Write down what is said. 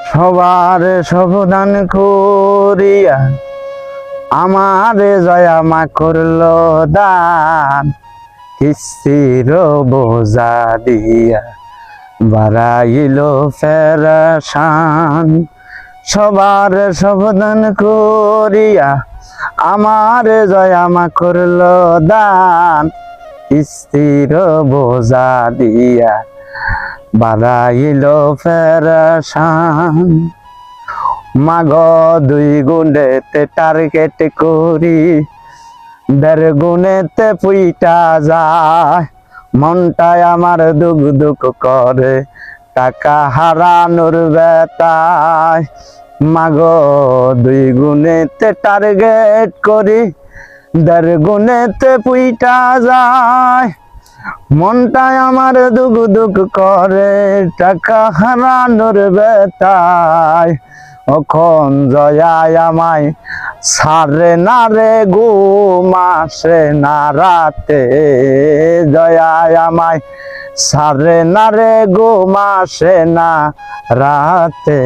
সবার সাবধান করিয়া আমারে জয়া মা করলো দান, কিস্তির বোঝা দিয়া বাড়াইল ফেরাসান। সবার সাবধান করিয়া আমারে জয়া মা করলো দান, কিস্তির বোঝা দিয়া বাড়াইল ফেরাসান। মাগ 2 গুণেতে টার্গেট করি, 1.5 গুণেতে পুইটা যায়। মনটায় আমার দুঃখ দুঃখ করে টাকা হারানোর ব্যথায়। মাগ 2 গুণেতে টার্গেট করি, 1.5 গুণেতে পুইটা যায়। মনটায় আমার দুঃখ দুঃখ করে টাকা হারানোর ব্যথায়। অখন জয়ায় আমায় সারে না রে ঘুম আসে না রাতে, জয়ায় আমায় সারে না রে ঘুম আসে না রাতে।